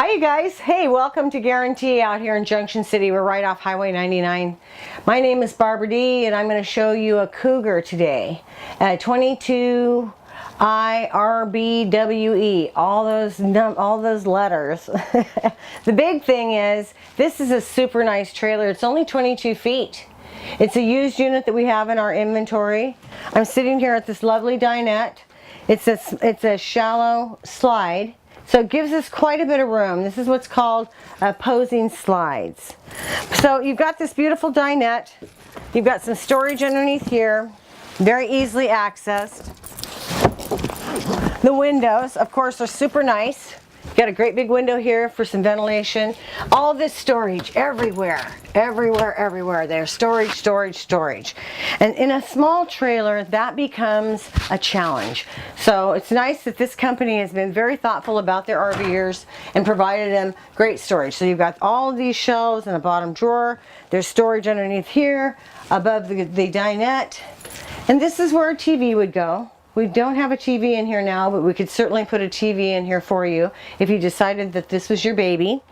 Hi you guys, hey, welcome to Guaranty out here in Junction City. We're right off Highway 99. My name is Barbara D and I'm going to show you a Cougar today. 22 RBIWE, all those letters. The big thing is, this is a super nice trailer. It's only 22 feet. It's a used unit that we have in our inventory. I'm sitting here at this lovely dinette. It's a shallow slide. So it gives us quite a bit of room. This is what's called opposing slides. So you've got this beautiful dinette. You've got some storage underneath here, very easily accessed. The windows, of course, are super nice. You've got a great big window here for some ventilation. All this storage everywhere, everywhere. There's storage. And in a small trailer, that becomes a challenge. So it's nice that this company has been very thoughtful about their RVers and provided them great storage. So you've got all of these shelves in a bottom drawer. There's storage underneath here, above the dinette. And this is where a TV would go. We don't have a TV in here now, but we could certainly put a TV in here for you if you decided that this was your baby.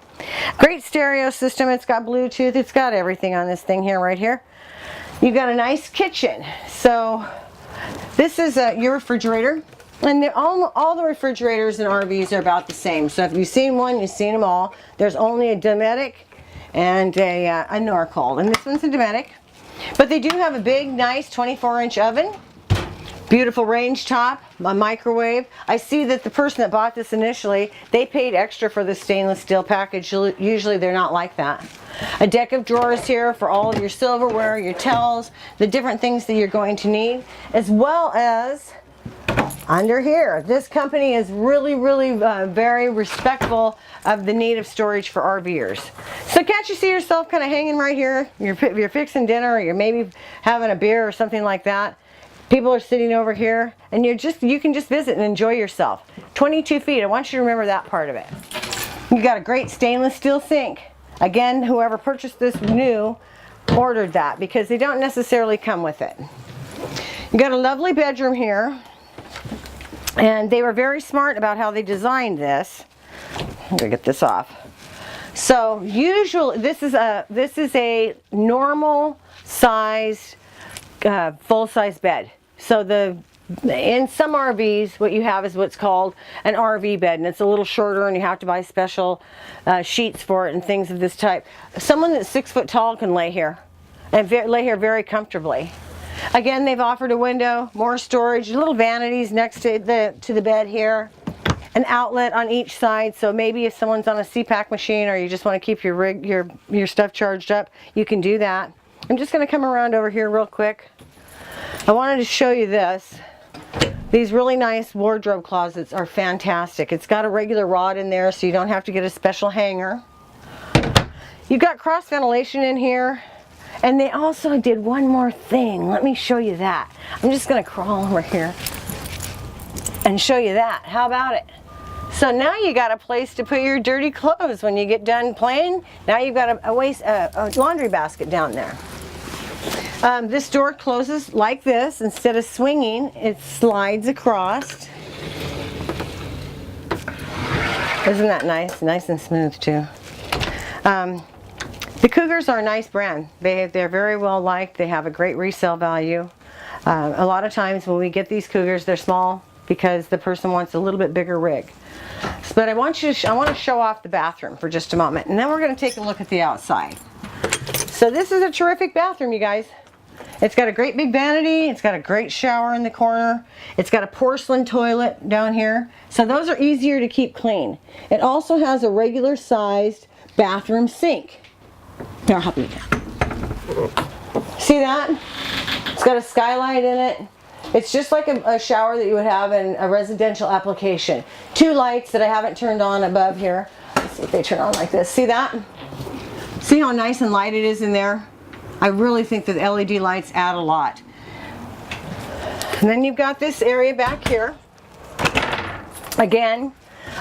Great stereo system. It's got Bluetooth. It's got everything on this thing here, right here. You've got a nice kitchen. So this is your refrigerator. And all the refrigerators in RVs are about the same. So if you've seen one, you've seen them all. There's only a Dometic and a Norcold. And this one's a Dometic. But they do have a big, nice 24-inch oven. Beautiful range top, a microwave. I see that the person that bought this initially, they paid extra for the stainless steel package. Usually they're not like that. A deck of drawers here for all of your silverware, your towels, the different things that you're going to need, as well as under here. This company is really very respectful of the need of storage for RVers. So can't you see yourself kind of hanging right here? You're fixing dinner, or you're maybe having a beer or something like that. People are sitting over here, and you can just visit and enjoy yourself. 22 feet, I want you to remember that part of it. You got a great stainless steel sink. Again, whoever purchased this new ordered that because they don't necessarily come with it. You got a lovely bedroom here, and they were very smart about how they designed this. I'm gonna get this off. So usually, this is a normal sized full-size bed. So in some RVs, what you have is what's called an RV bed, and it's a little shorter, and you have to buy special sheets for it and things of this type. Someone that's 6 foot tall can lay here and lay here very comfortably. Again, they've offered a window, more storage, little vanities next to the bed here, an outlet on each side. So maybe if someone's on a CPAC machine, or you just want to keep your stuff charged up, you can do that. I'm just going to come around over here real quick. I wanted to show you this. These really nice wardrobe closets are fantastic. It's got a regular rod in there, so you don't have to get a special hanger. You've got cross ventilation in here. And they also did one more thing. Let me show you that. I'm just going to crawl over here and show you that. How about it? So now you got a place to put your dirty clothes when you get done playing. Now you've got a laundry basket down there. This door closes like this. Instead of swinging, it slides across. Isn't that nice? Nice and smooth too. The Cougars are a nice brand. They're very well liked. They have a great resale value. A lot of times when we get these Cougars, they're small because the person wants a little bit bigger rig. But I want to show off the bathroom for just a moment, and then we're going to take a look at the outside. So this is a terrific bathroom, you guys. It's got a great big vanity. It's got a great shower in the corner. It's got a porcelain toilet down here. So those are easier to keep clean. It also has a regular sized bathroom sink. Here, I'll help you. See that? It's got a skylight in it. It's just like a shower that you would have in a residential application. 2 lights that I haven't turned on above here. Let's see if they turn on like this. See that? See how nice and light it is in there? I really think that LED lights add a lot. And then you've got this area back here. Again,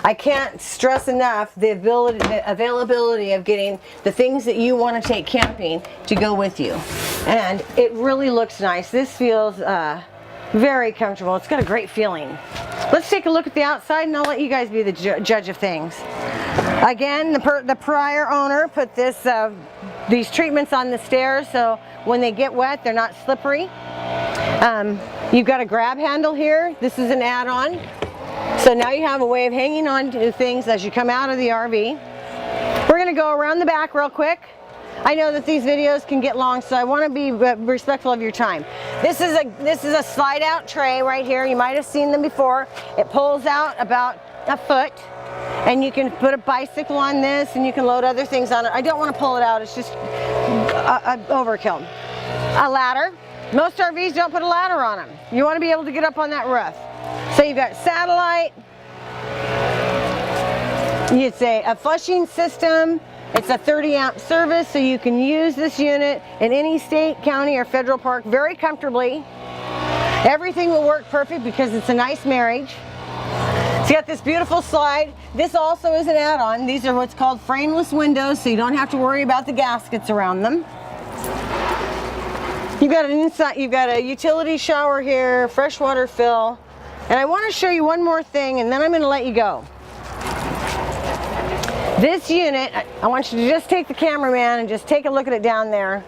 I can't stress enough the availability of getting the things that you want to take camping to go with you. And it really looks nice. This feels very comfortable. It's got a great feeling. Let's take a look at the outside, and I'll let you guys be the judge of things. Again, the prior owner put this these treatments on the stairs so when they get wet they're not slippery. You've got a grab handle here. This is an add-on. So now you have a way of hanging on to things as you come out of the RV. We're going to go around the back real quick. I know that these videos can get long, so I want to be respectful of your time. This is a slide out tray right here. You might have seen them before. It pulls out about a foot, and you can put a bicycle on this, and you can load other things on it. I don't want to pull it out. It's just overkill. A ladder. Most RVs don't put a ladder on them. You want to be able to get up on that roof. So you've got satellite. It's a flushing system. It's a 30 amp service, so you can use this unit in any state, county, or federal park very comfortably. Everything will work perfect because it's a nice marriage. It's got this beautiful slide. This also is an add-on. These are what's called frameless windows, so you don't have to worry about the gaskets around them. You've got a utility shower here, freshwater fill. And I want to show you one more thing, and then I'm going to let you go. This unit, I want you to just take the cameraman and just take a look at it down there.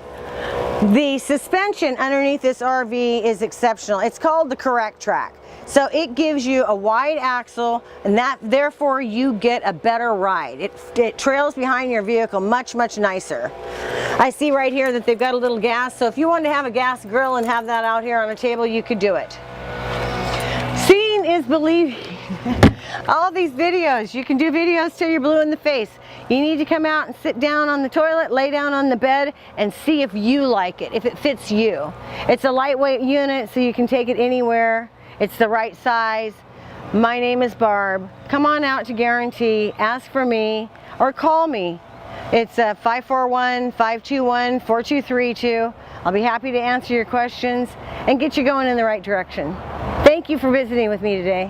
The suspension underneath this RV is exceptional. It's called the Correct Track. So it gives you a wide axle, and therefore you get a better ride. It trails behind your vehicle much, much nicer. I see right here that they've got a little gas, so if you wanted to have a gas grill and have that out here on a table, you could do it. Seeing is believing. All these videos, you can do videos till you're blue in the face. You need to come out and sit down on the toilet, lay down on the bed, and see if you like it, if it fits you. It's a lightweight unit, so you can take it anywhere. It's the right size. My name is Barb. Come on out to Guaranty, ask for me, or call me. It's 541-521-4232. I'll be happy to answer your questions and get you going in the right direction. Thank you for visiting with me today.